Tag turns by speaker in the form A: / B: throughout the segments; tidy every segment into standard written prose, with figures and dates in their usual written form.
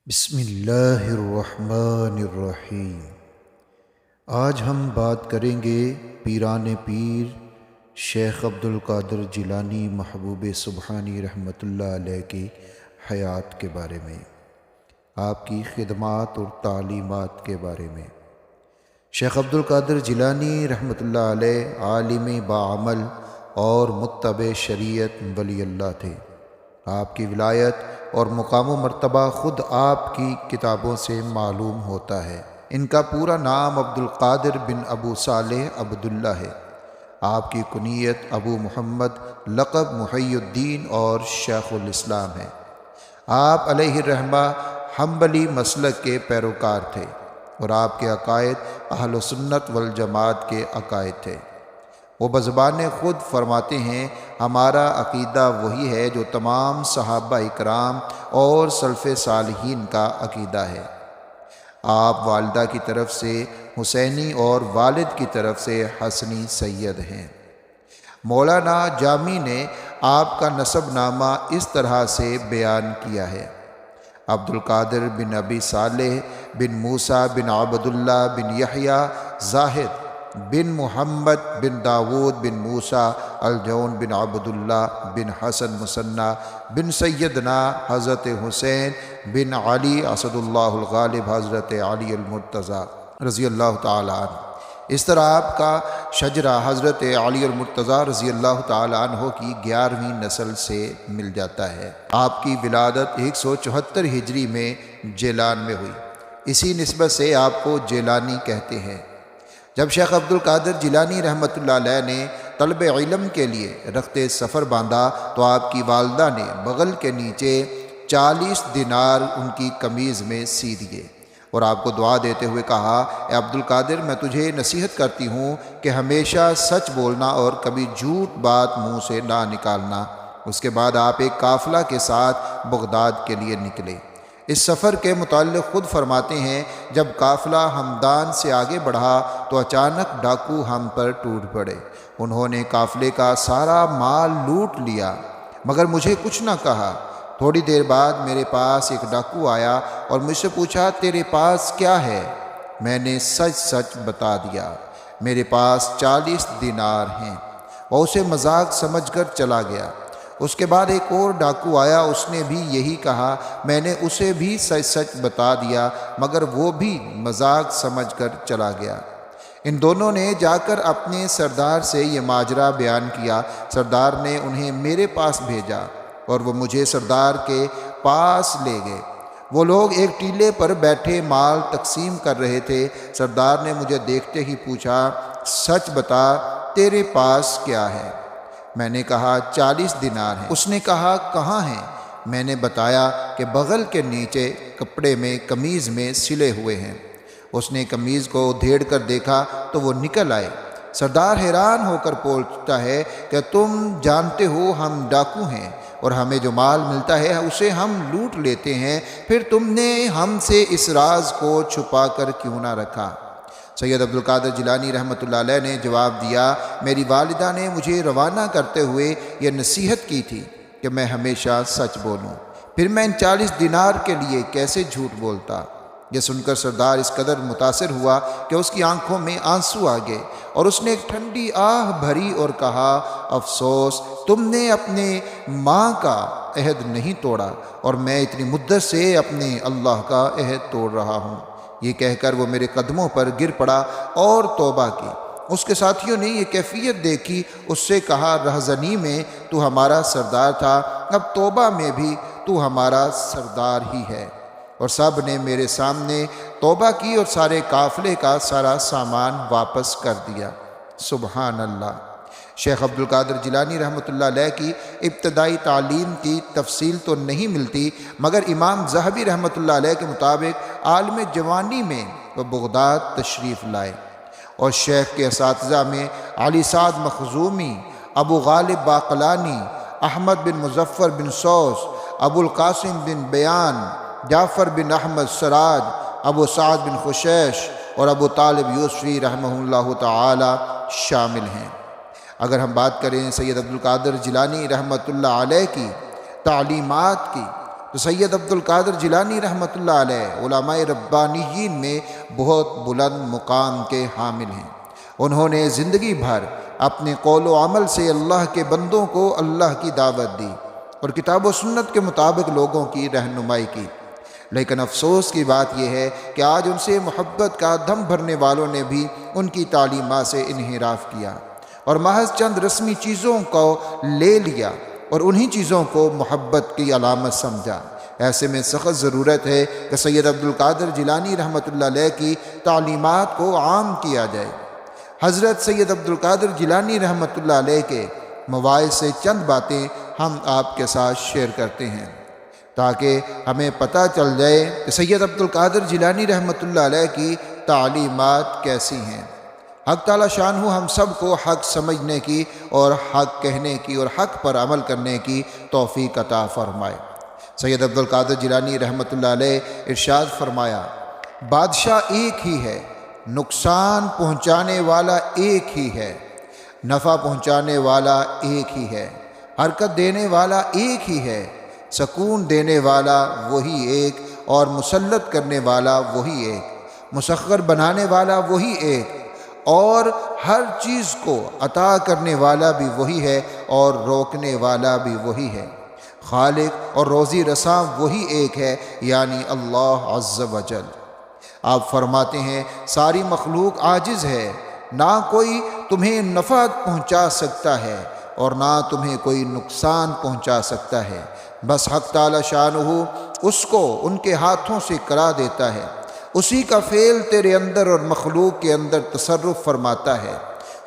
A: بسم اللہ الرحمن الرحیم۔ آج ہم بات کریں گے پیران پیر شیخ عبدالقادر جیلانی محبوب سبحانی رحمۃ اللہ علیہ کی حیات کے بارے میں، آپ کی خدمات اور تعلیمات کے بارے میں۔ شیخ عبدالقادر جیلانی رحمۃ اللہ علیہ عالم باعمل اور متبع شریعت ولی اللہ تھے۔ آپ کی ولایت اور مقام و مرتبہ خود آپ کی کتابوں سے معلوم ہوتا ہے۔ ان کا پورا نام عبدالقادر بن ابو صالح عبداللہ ہے۔ آپ کی کنیت ابو محمد، لقب محی الدین اور شیخ الاسلام ہے۔ آپ علیہ الرحمہ حنبلی مسلک کے پیروکار تھے اور آپ کے عقائد اہل سنت والجماعت کے عقائد تھے۔ وہ بزبان خود فرماتے ہیں، ہمارا عقیدہ وہی ہے جو تمام صحابہ اکرام اور سلف صالحین کا عقیدہ ہے۔ آپ والدہ کی طرف سے حسینی اور والد کی طرف سے حسنی سید ہیں۔ مولانا جامی نے آپ کا نسب نامہ اس طرح سے بیان کیا ہے: عبدالقادر بن ابی صالح بن موسیٰ بن عبداللہ بن یحییٰ زاہد بن محمد بن داود بن موسیٰ الجون بن عبداللہ بن حسن مثنیٰ بن سیدنا حضرت حسین بن علی اسد اللہ الغالب حضرت علی المرتضیٰ رضی اللہ تعالیٰ عنہ۔ اس طرح آپ کا شجرہ حضرت علی المرتضیٰ رضی اللہ تعالیٰ عنہ کی 11ویں نسل سے مل جاتا ہے۔ آپ کی ولادت 174 ہجری میں جیلان میں ہوئی، اسی نسبت سے آپ کو جیلانی کہتے ہیں۔ جب شیخ عبدالقادر جیلانی رحمۃ اللہ علیہ نے طلب علم کے لیے رخت سفر باندھا تو آپ کی والدہ نے بغل کے نیچے 40 دینار ان کی قمیض میں سی دیے اور آپ کو دعا دیتے ہوئے کہا، اے عبدالقادر، میں تجھے نصیحت کرتی ہوں کہ ہمیشہ سچ بولنا اور کبھی جھوٹ بات منہ سے نہ نکالنا۔ اس کے بعد آپ ایک قافلہ کے ساتھ بغداد کے لیے نکلے۔ اس سفر کے متعلق خود فرماتے ہیں، جب قافلہ ہمدان سے آگے بڑھا تو اچانک ڈاکو ہم پر ٹوٹ پڑے۔ انہوں نے قافلے کا سارا مال لوٹ لیا مگر مجھے کچھ نہ کہا۔ تھوڑی دیر بعد میرے پاس ایک ڈاکو آیا اور مجھ سے پوچھا، تیرے پاس کیا ہے؟ میں نے سچ سچ بتا دیا، میرے پاس 40 دینار ہیں۔ وہ اسے مذاق سمجھ کر چلا گیا۔ اس کے بعد ایک اور ڈاکو آیا، اس نے بھی یہی کہا، میں نے اسے بھی سچ سچ بتا دیا مگر وہ بھی مذاق سمجھ کر چلا گیا۔ ان دونوں نے جا کر اپنے سردار سے یہ ماجرا بیان کیا۔ سردار نے انہیں میرے پاس بھیجا اور وہ مجھے سردار کے پاس لے گئے۔ وہ لوگ ایک ٹیلے پر بیٹھے مال تقسیم کر رہے تھے۔ سردار نے مجھے دیکھتے ہی پوچھا، سچ بتا، تیرے پاس کیا ہے؟ میں نے کہا 40 دینار ہیں۔ اس نے کہا، کہاں ہیں؟ میں نے بتایا کہ بغل کے نیچے کپڑے میں قمیض میں سلے ہوئے ہیں۔ اس نے قمیض کو ادھیڑ کر دیکھا تو وہ نکل آئے۔ سردار حیران ہو کر پوچھتا ہے کہ تم جانتے ہو ہم ڈاکو ہیں اور ہمیں جو مال ملتا ہے اسے ہم لوٹ لیتے ہیں، پھر تم نے ہم سے اس راز کو چھپا کر کیوں نہ رکھا؟ سید عبدالقادر جیلانی رحمۃ اللہ علیہ نے جواب دیا، میری والدہ نے مجھے روانہ کرتے ہوئے یہ نصیحت کی تھی کہ میں ہمیشہ سچ بولوں، پھر میں ان 40 دینار کے لیے کیسے جھوٹ بولتا؟ یہ سن کر سردار اس قدر متاثر ہوا کہ اس کی آنکھوں میں آنسو آ گئے اور اس نے ایک ٹھنڈی آہ بھری اور کہا، افسوس، تم نے اپنے ماں کا عہد نہیں توڑا اور میں اتنی مدت سے اپنے اللہ کا عہد توڑ رہا ہوں۔ یہ کہہ کر وہ میرے قدموں پر گر پڑا اور توبہ کی۔ اس کے ساتھیوں نے یہ کیفیت دیکھی، اس سے کہا، رہزنی میں تو ہمارا سردار تھا، اب توبہ میں بھی تو ہمارا سردار ہی ہے۔ اور سب نے میرے سامنے توبہ کی اور سارے قافلے کا سارا سامان واپس کر دیا۔ سبحان اللہ۔ شیخ عبدالقادر جیلانی رحمۃ اللہ علیہ کی ابتدائی تعلیم کی تفصیل تو نہیں ملتی مگر امام ذہبی رحمۃ اللہ علیہ کے مطابق عالم جوانی میں وہ بغداد تشریف لائے اور شیخ کے اساتذہ میں علی سعد مخزومی، ابو غالب باقلانی، احمد بن مظفر بن سوس، ابو القاسم بن بیان، جعفر بن احمد سراج، ابو سعد بن خشیش اور ابو طالب یوسفی رحمہ اللہ تعالی شامل ہیں۔ اگر ہم بات کریں سید عبدالقادر جیلانی رحمۃ اللہ علیہ کی تعلیمات کی تو سید عبد القادر جیلانی رحمۃ اللہ علیہ علماء ربانیین میں بہت بلند مقام کے حامل ہیں۔ انہوں نے زندگی بھر اپنے قول و عمل سے اللہ کے بندوں کو اللہ کی دعوت دی اور کتاب و سنت کے مطابق لوگوں کی رہنمائی کی، لیکن افسوس کی بات یہ ہے کہ آج ان سے محبت کا دم بھرنے والوں نے بھی ان کی تعلیمات سے انحراف کیا اور محض چند رسمی چیزوں کو لے لیا اور انہی چیزوں کو محبت کی علامت سمجھا۔ ایسے میں سخت ضرورت ہے کہ سید عبد القادر جیلانی رحمۃ اللہ علیہ کی تعلیمات کو عام کیا جائے۔ حضرت سید عبد القادر جیلانی رحمۃ اللہ علیہ کے مواعظ سے چند باتیں ہم آپ کے ساتھ شیئر کرتے ہیں تاکہ ہمیں پتہ چل جائے کہ سید عبد القادر جیلانی رحمۃ اللہ علیہ کی تعلیمات کیسی ہیں۔ حق تعالی شانہ ہم سب کو حق سمجھنے کی اور حق کہنے کی اور حق پر عمل کرنے کی توفیق عطا فرمائے۔ سید عبد القادر جیلانی رحمۃ اللہ علیہ ارشاد فرمایا، بادشاہ ایک ہی ہے، نقصان پہنچانے والا ایک ہی ہے، نفع پہنچانے والا ایک ہی ہے، حرکت دینے والا ایک ہی ہے، سکون دینے والا وہی ایک اور مسلط کرنے والا وہی ایک، مسخر بنانے والا وہی ایک اور ہر چیز کو عطا کرنے والا بھی وہی ہے اور روکنے والا بھی وہی ہے، خالق اور روزی رساں وہی ایک ہے، یعنی اللہ عز و جل۔ آپ فرماتے ہیں ساری مخلوق عاجز ہے، نہ کوئی تمہیں نفع پہنچا سکتا ہے اور نہ تمہیں کوئی نقصان پہنچا سکتا ہے، بس حق تعالی شانہ اس کو ان کے ہاتھوں سے کرا دیتا ہے، اسی کا فعل تیرے اندر اور مخلوق کے اندر تصرف فرماتا ہے۔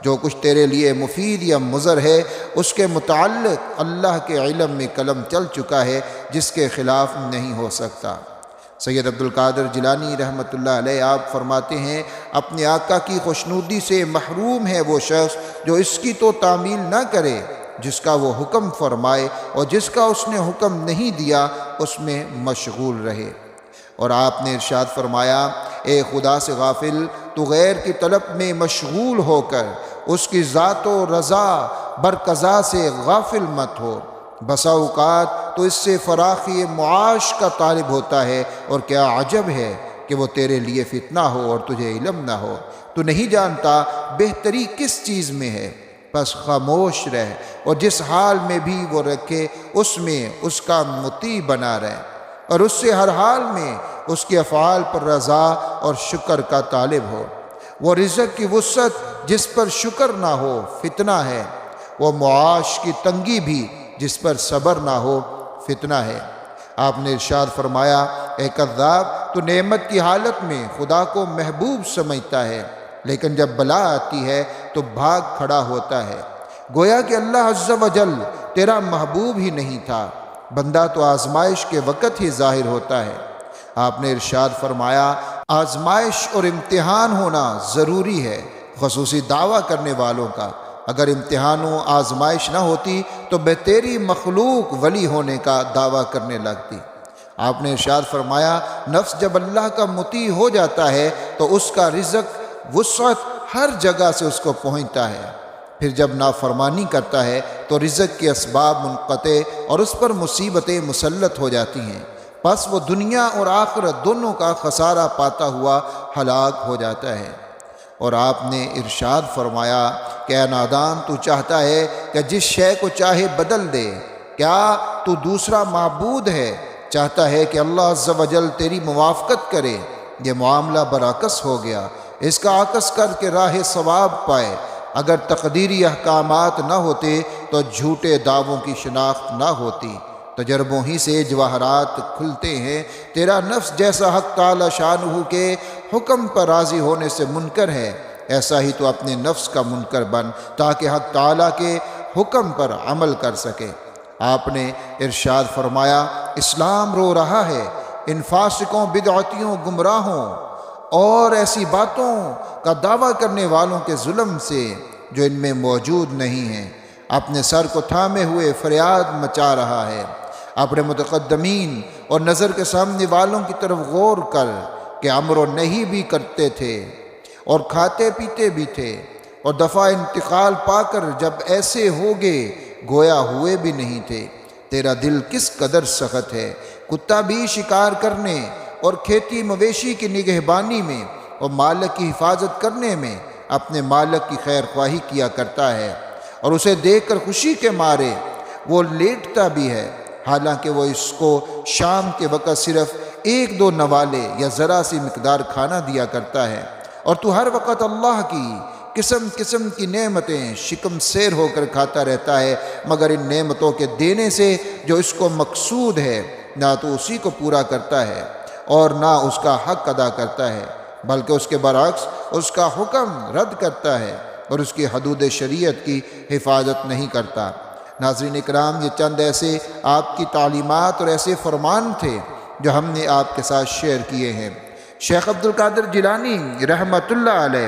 A: جو کچھ تیرے لیے مفید یا مضر ہے اس کے متعلق اللہ کے علم میں قلم چل چکا ہے، جس کے خلاف نہیں ہو سکتا۔ سید عبد القادر جیلانی رحمۃ اللہ علیہ آپ فرماتے ہیں اپنے آقا کی خوشنودی سے محروم ہے وہ شخص جو اس کی تو تعمیل نہ کرے جس کا وہ حکم فرمائے اور جس کا اس نے حکم نہیں دیا اس میں مشغول رہے۔ اور آپ نے ارشاد فرمایا، اے خدا سے غافل، تو غیر کی طلب میں مشغول ہو کر اس کی ذات و رضا برقضا سے غافل مت ہو۔ بسا اوقات تو اس سے فراخی معاش کا طالب ہوتا ہے، اور کیا عجب ہے کہ وہ تیرے لیے فتنہ ہو اور تجھے علم نہ ہو۔ تو نہیں جانتا بہتری کس چیز میں ہے، بس خاموش رہ اور جس حال میں بھی وہ رکھے اس میں اس کا مطیع بنا رہے، اور اس سے ہر حال میں اس کے افعال پر رضا اور شکر کا طالب ہو۔ وہ رزق کی وسعت جس پر شکر نہ ہو فتنہ ہے، وہ معاش کی تنگی بھی جس پر صبر نہ ہو فتنہ ہے۔ آپ نے ارشاد فرمایا، اے کذاب، تو نعمت کی حالت میں خدا کو محبوب سمجھتا ہے، لیکن جب بلا آتی ہے تو بھاگ کھڑا ہوتا ہے۔ گویا کہ اللہ عز و جل تیرا محبوب ہی نہیں تھا، بندہ تو آزمائش کے وقت ہی ظاہر ہوتا ہے۔ آپ نے ارشاد فرمایا، آزمائش اور امتحان ہونا ضروری ہے، خصوصی دعویٰ کرنے والوں کا۔ اگر امتحان و آزمائش نہ ہوتی تو بے تیری مخلوق ولی ہونے کا دعویٰ کرنے لگتی۔ آپ نے ارشاد فرمایا، نفس جب اللہ کا مطیع ہو جاتا ہے تو اس کا رزق وسعت ہر جگہ سے اس کو پہنچتا ہے، پھر جب نافرمانی کرتا ہے تو رزق کے اسباب منقطع اور اس پر مصیبتیں مسلط ہو جاتی ہیں، پس وہ دنیا اور آخرت دونوں کا خسارہ پاتا ہوا ہلاک ہو جاتا ہے۔ اور آپ نے ارشاد فرمایا کہ اے نادان، تو چاہتا ہے کہ جس شے کو چاہے بدل دے، کیا تو دوسرا معبود ہے؟ چاہتا ہے کہ اللہ عز و جل تیری موافقت کرے؟ یہ معاملہ برعکس ہو گیا، اس کا عکس کر کے راہ ثواب پائے۔ اگر تقدیری احکامات نہ ہوتے تو جھوٹے دعووں کی شناخت نہ ہوتی، تجربوں ہی سے جواہرات کھلتے ہیں۔ تیرا نفس جیسا حق تعالی شانہ کے حکم پر راضی ہونے سے منکر ہے، ایسا ہی تو اپنے نفس کا منکر بن تاکہ حق تعالی کے حکم پر عمل کر سکے۔ آپ نے ارشاد فرمایا، اسلام رو رہا ہے ان فاسقوں، بدعتیوں، گمراہوں اور ایسی باتوں کا دعویٰ کرنے والوں کے ظلم سے جو ان میں موجود نہیں ہیں۔ اپنے سر کو تھامے ہوئے فریاد مچا رہا ہے۔ اپنے متقدمین اور نظر کے سامنے والوں کی طرف غور کر کہ امر و نہی بھی کرتے تھے اور کھاتے پیتے بھی تھے، اور دفعہ انتقال پا کر جب ایسے ہوگے گویا ہوئے بھی نہیں تھے۔ تیرا دل کس قدر سخت ہے، کتا بھی شکار کرنے اور کھیتی مویشی کی نگہبانی میں اور مالک کی حفاظت کرنے میں اپنے مالک کی خیر خواہی کیا کرتا ہے، اور اسے دیکھ کر خوشی کے مارے وہ لیٹتا بھی ہے، حالانکہ وہ اس کو شام کے وقت صرف 1-2 نوالے یا ذرا سی مقدار کھانا دیا کرتا ہے، اور تو ہر وقت اللہ کی قسم قسم کی نعمتیں شکم سیر ہو کر کھاتا رہتا ہے، مگر ان نعمتوں کے دینے سے جو اس کو مقصود ہے نہ تو اسی کو پورا کرتا ہے اور نہ اس کا حق ادا کرتا ہے، بلکہ اس کے برعکس اس کا حکم رد کرتا ہے اور اس کی حدود شریعت کی حفاظت نہیں کرتا۔ ناظرین اکرام، یہ چند ایسے آپ کی تعلیمات اور ایسے فرمان تھے جو ہم نے آپ کے ساتھ شیئر کیے ہیں۔ شیخ عبدالقادر جیلانی رحمۃ اللہ علیہ،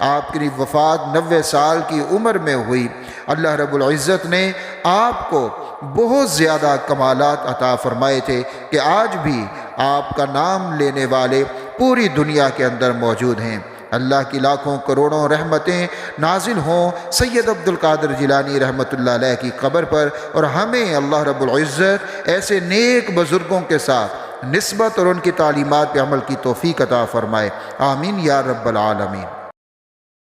A: آپ کی وفات 90 سال کی عمر میں ہوئی۔ اللہ رب العزت نے آپ کو بہت زیادہ کمالات عطا فرمائے تھے کہ آج بھی آپ کا نام لینے والے پوری دنیا کے اندر موجود ہیں۔ اللہ کی لاکھوں کروڑوں رحمتیں نازل ہوں سید عبدالقادر جیلانی رحمۃ اللہ علیہ کی قبر پر، اور ہمیں اللہ رب العزت ایسے نیک بزرگوں کے ساتھ نسبت اور ان کی تعلیمات پہ عمل کی توفیق عطا فرمائے۔ آمین یا رب العالمین۔